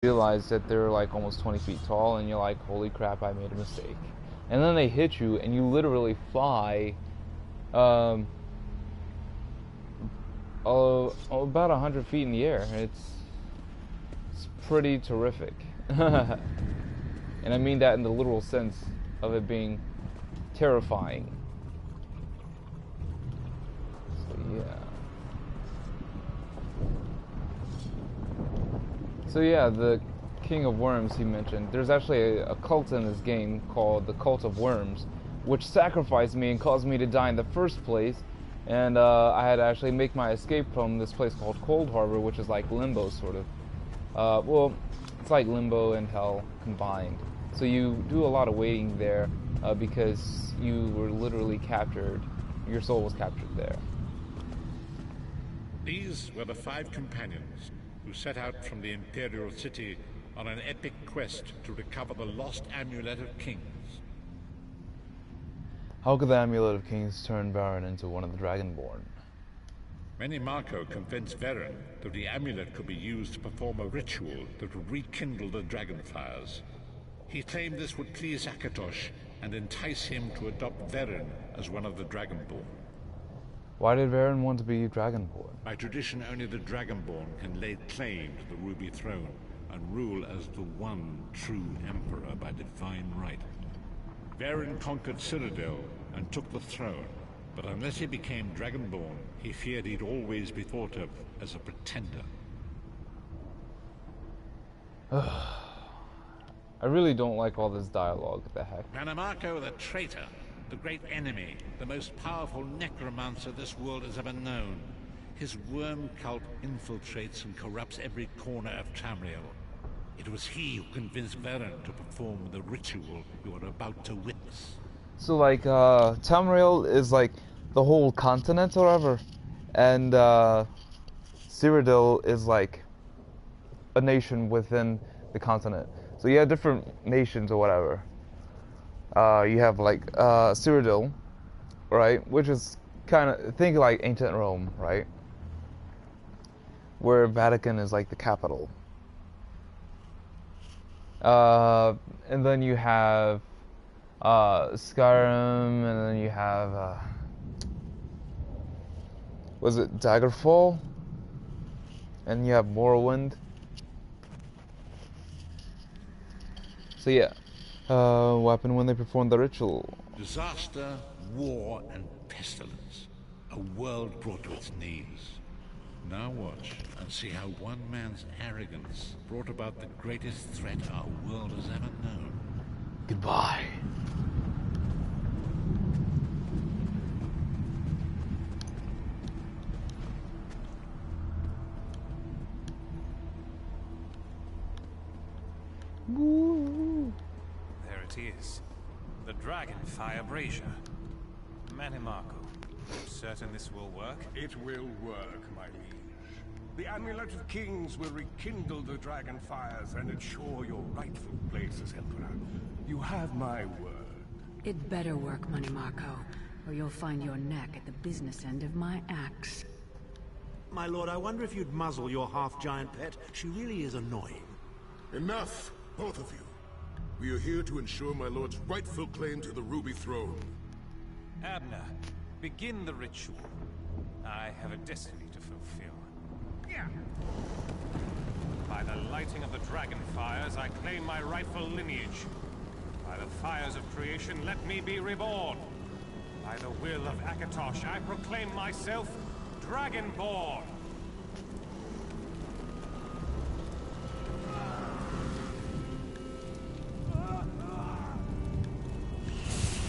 realize that they're like almost 20 feet tall, and you're like, holy crap, I made a mistake. And then they hit you, and you literally fly about 100 feet in the air. It's pretty terrific. And I mean that in the literal sense of it being terrifying. So yeah, the King of Worms he mentioned. There's actually a cult in this game called the Cult of Worms, which sacrificed me and caused me to die in the first place. And I had to actually make my escape from this place called Cold Harbor, which is like Limbo, sort of. Well, it's like Limbo and Hell combined. So you do a lot of waiting there because you were literally captured. Your soul was captured there. These were the 5 companions who set out from the Imperial City on an epic quest to recover the lost Amulet of Kings. How could the Amulet of Kings turn Varen into one of the Dragonborn? Marco convinced Varen that the amulet could be used to perform a ritual that would rekindle the dragon fires. He claimed this would please Akatosh and entice him to adopt Varen as one of the Dragonborn. Why did Varen want to be Dragonborn? By tradition, only the Dragonborn can lay claim to the Ruby Throne and rule as the one true Emperor by divine right. Varen conquered Cyrodiil and took the throne, but unless he became Dragonborn, he feared he'd always be thought of as a pretender. I really don't like all this dialogue. What the heck? Marco the traitor, the great enemy, the most powerful necromancer this world has ever known. His worm cult infiltrates and corrupts every corner of Tamriel. It was he who convinced Varen to perform the ritual you are about to witness. So like, Tamriel is like the whole continent or whatever, and Cyrodiil is like a nation within the continent. So you have different nations or whatever. You have like Cyrodiil, right, which is kind of, think like ancient Rome, right, where Vatican is like the capital. And then you have Skyrim, and then you have was it Daggerfall, and you have Morrowind. So yeah, what happened when they performed the ritual? Disaster, war, and pestilence. A world brought to its knees. Now watch and see how one man's arrogance brought about the greatest threat our world has ever known. Goodbye. There it is. The Dragonfire Brazier. Marco, certain this will work? It will work, my liege. The Amulet of Kings will rekindle the dragon fires and ensure your rightful place as Emperor. You have my word. It better work, Marco, or you'll find your neck at the business end of my axe. My lord, I wonder if you'd muzzle your half-giant pet. She really is annoying. Enough, both of you. We are here to ensure my lord's rightful claim to the Ruby Throne. Abner, begin the ritual. I have a destiny to fulfill. Yeah. By the lighting of the dragon fires, I claim my rightful lineage. By the fires of creation, let me be reborn. By the will of Akatosh, I proclaim myself Dragonborn.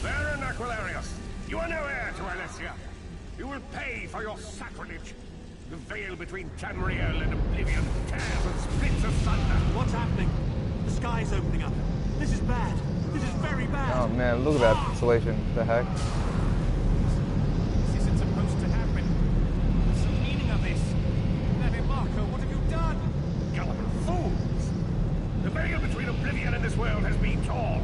Baron Aquilarius, you are no heir to Alessia. You will pay for your sacrilege. The veil between Tamriel and Oblivion tears and splits asunder. What's happening? The sky's opening up. This is bad. This is very bad. Oh man, look at that pixelation. What the heck? This isn't supposed to happen. What's the meaning of this? Marco, what have you done? Gullible fools! The veil between Oblivion and this world has been torn.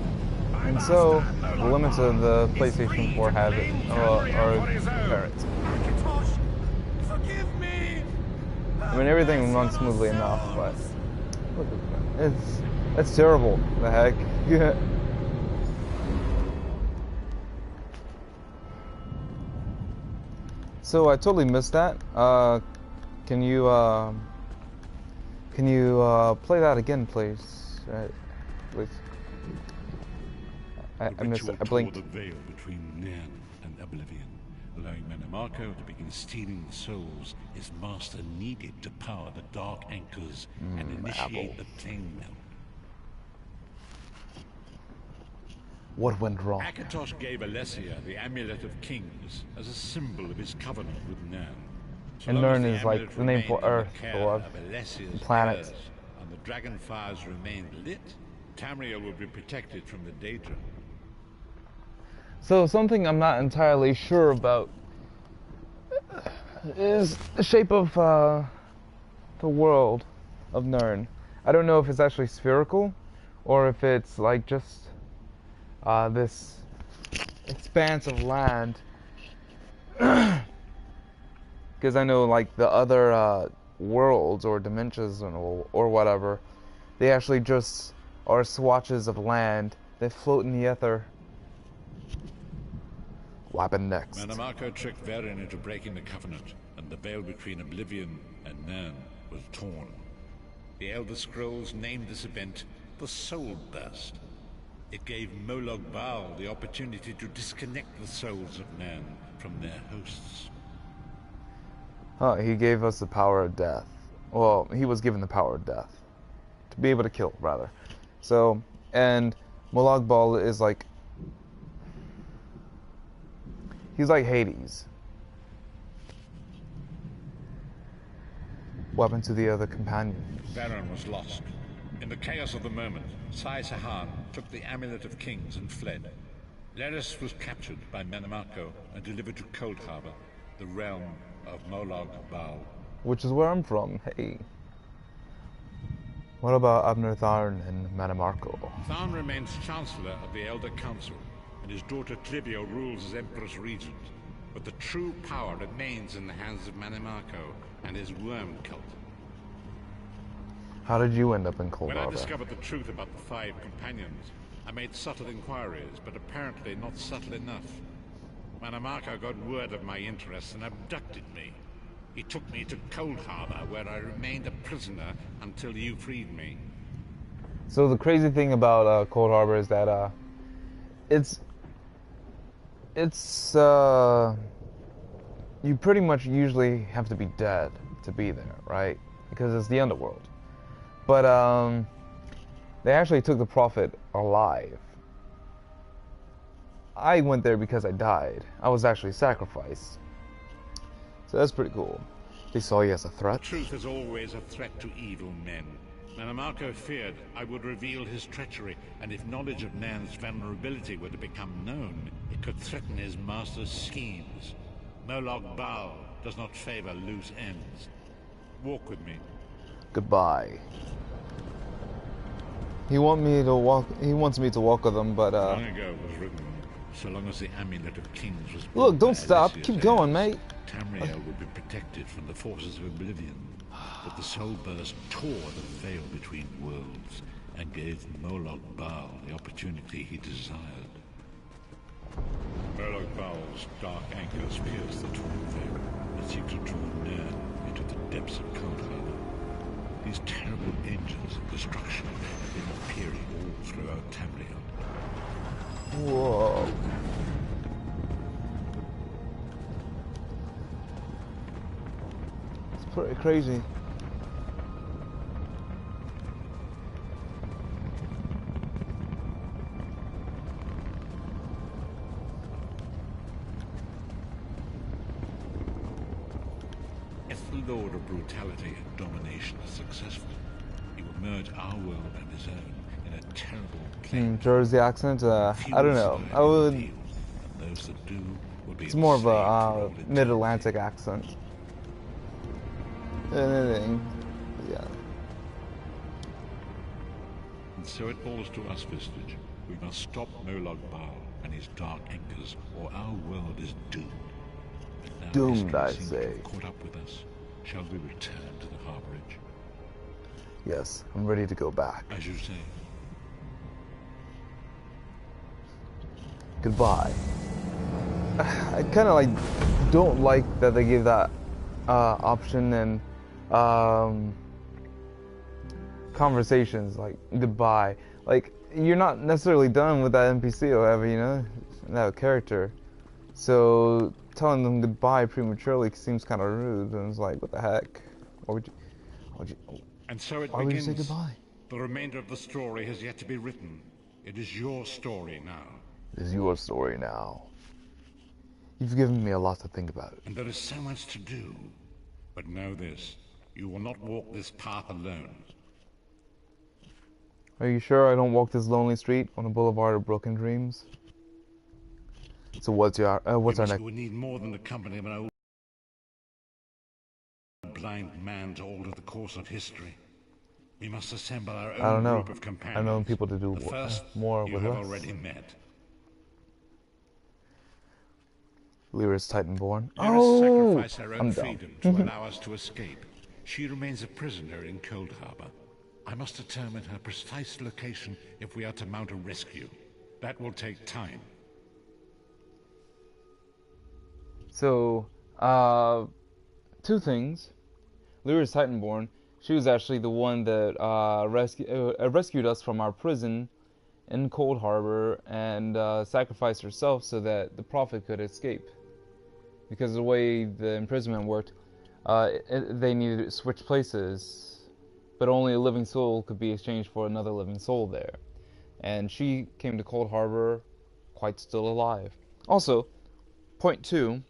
And so, the limits of the PlayStation 4 have it, are apparent. Akatosh, forgive me! I mean, everything runs smoothly enough, but look at that. That's terrible. The heck. So I totally missed that. Can you play that again, please? Please. I missed it. I blinked. The veil between Nan and Oblivion, allowing Mannimarco to begin stealing the souls his master needed to power the Dark Anchors and initiate the plane melt. What went wrong? Akatosh gave Alessia the Amulet of Kings as a symbol of his covenant with Nan. So And long as Nern is like amulet the name for remained in the Earth care or of Alessia's planets. heirs, and the dragon fires remained lit, Tamriel would be protected from the Daedra. So something I'm not entirely sure about is the shape of the world of Nern. I don't know if it's actually spherical or if it's like just this expanse of land. Because I know like the other worlds or dimensions or whatever, they actually just are swatches of land that float in the ether. What happened next? Mannimarco tricked Varen into breaking the covenant, and the veil between Oblivion and Nan was torn. The Elder Scrolls named this event the Soul Burst. It gave Molag Bal the opportunity to disconnect the souls of Nan from their hosts. He gave us the power of death. Well, he was given the power of death. To be able to kill, rather. So, and Molag Bal is like... he's like Hades. What happened to the other companions? Varen was lost. In the chaos of the moment, Sai Sahan took the Amulet of Kings and fled. Leris was captured by Mannimarco and delivered to Cold Harbor, the realm of Molag Bal. Which is where I'm from, hey. What about Abner Tharn and Mannimarco? Tharn remains Chancellor of the Elder Council, and his daughter Clivio rules as Empress Regent. But the true power remains in the hands of Mannimarco and his worm cult. How did you end up in Cold When Harbor? I discovered the truth about the 5 companions, I made subtle inquiries, but apparently not subtle enough. Mannimarco got word of my interests and abducted me. He took me to Cold Harbor, where I remained a prisoner until you freed me. So the crazy thing about Cold Harbor is that it's you pretty much usually have to be dead to be there, right? Because it's the underworld. But they actually took the prophet alive. I went there because I died. I was actually sacrificed. So that's pretty cool. They saw you as a threat. Truth is always a threat to evil men. Mannimarco feared I would reveal his treachery, and if knowledge of Nan's vulnerability were to become known, it could threaten his master's schemes. Molag Bal does not favor loose ends. Walk with me. Goodbye. He wants me to walk with him, but Long ago it was written, so long as the Amulet of Kings was... Look, don't stop. Alessia's Keep going, heirs, mate. Tamriel would be protected from the forces of Oblivion. But the Soul Burst tore the veil between worlds and gave Molag Bal the opportunity he desired. Molag Bal's dark anchors pierce the torn veil and seek to draw Nan into the depths of Cold Harbor. These terrible engines of destruction have been appearing all throughout Tamriel. Whoa. It's pretty crazy. If the Lord of Brutality and Domination is successful, he will merge our world and his own in a terrible plague. Jersey accent? I don't know. I would. Those that do will be It's more of enslaved for a all eternity. mid-Atlantic accent. Anything. Yeah. And so it falls to us, Vistage. We must stop Molag Bal and his dark anchors, or our world is doomed. And now Doomed, history I seems to say. have caught up with us. Shall we return to the harborage? Yes, I'm ready to go back. As you say. Goodbye. I kind of like don't like that they give that option and conversations like goodbye. Like you're not necessarily done with that NPC or whatever, you know, that character. So telling them goodbye prematurely seems kind of rude. And it's like, what the heck? Why would you? And so it Why would you begins. say goodbye? The remainder of the story has yet to be written. It is your story now. It is your story now. You've given me a lot to think about. And there is so much to do. But know this, you will not walk this path alone. Are you sure I don't walk this lonely street on a boulevard of broken dreams? So what's our next? You will need more than the company of an old blind man to alter the course of history. We must assemble our own group of companions. I know people to do the first more you with have less. already met. Lyra's Titanborn. Let us sacrifice her own I'm freedom to allow us to escape. She remains a prisoner in Cold Harbor. I must determine her precise location if we are to mount a rescue. That will take time. So, two things. Lyra's Titanborn, she was actually the one that rescued us from our prison in Cold Harbor and sacrificed herself so that the Prophet could escape. Because of the way the imprisonment worked, they needed to switch places, but only a living soul could be exchanged for another living soul there. And she came to Cold Harbor quite still alive. Also, point two,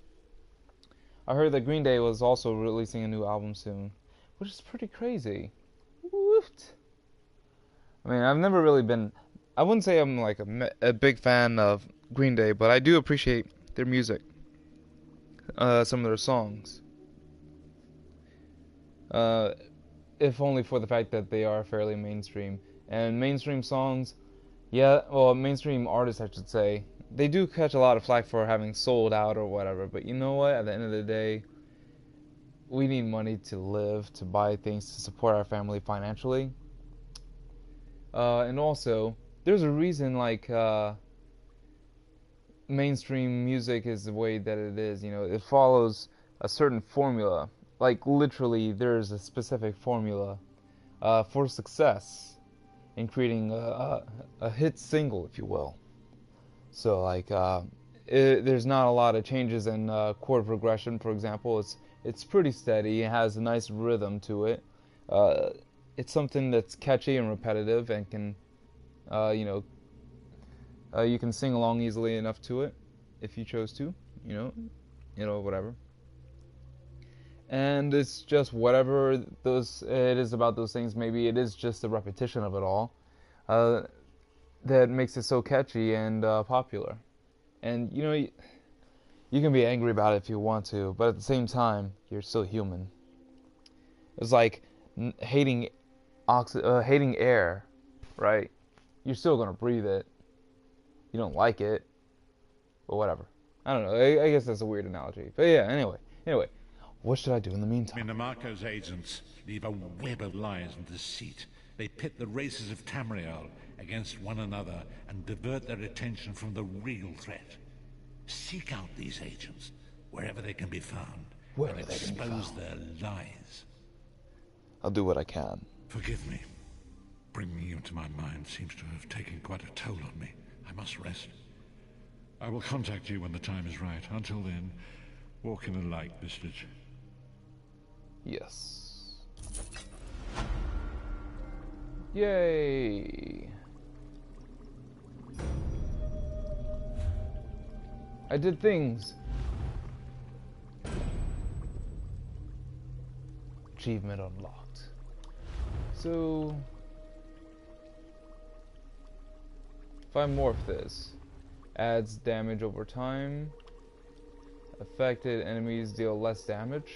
I heard that Green Day was also releasing a new album soon, which is pretty crazy. Woofed. I mean, I've never really been, I wouldn't say I'm like a big fan of Green Day, but I do appreciate their music, some of their songs. If only for the fact that they are fairly mainstream. And mainstream songs, yeah, well, mainstream artists, I should say, they do catch a lot of flack for having sold out or whatever, but you know what? At the end of the day, we need money to live, to buy things, to support our family financially. And also, there's a reason, like, mainstream music is the way that it is. You know, it follows a certain formula. Like, literally, there's a specific formula for success in creating a hit single, if you will. So, like, there's not a lot of changes in chord progression, for example. It's pretty steady. It has a nice rhythm to it. It's something that's catchy and repetitive and can, you can sing along easily enough to it if you chose to, whatever. And it's just whatever it is about those things. Maybe it is just the repetition of it all that makes it so catchy and popular. And you can be angry about it if you want to, but at the same time, you're still human. It's like hating air, right? You're still gonna breathe it. You don't like it, but whatever. I don't know. I guess that's a weird analogy. But yeah, anyway, what should I do in the meantime? Minamarco's agents leave a web of lies and deceit. They pit the races of Tamriel against one another and divert their attention from the real threat. Seek out these agents wherever they can be found and expose their lies. I'll do what I can. Forgive me. Bringing you into my mind seems to have taken quite a toll on me. I must rest. I will contact you when the time is right. Until then, walk in the light, Vistage. Yes. Yay! I did things. Achievement unlocked. So, if I morph this, adds damage over time. Affected enemies deal less damage.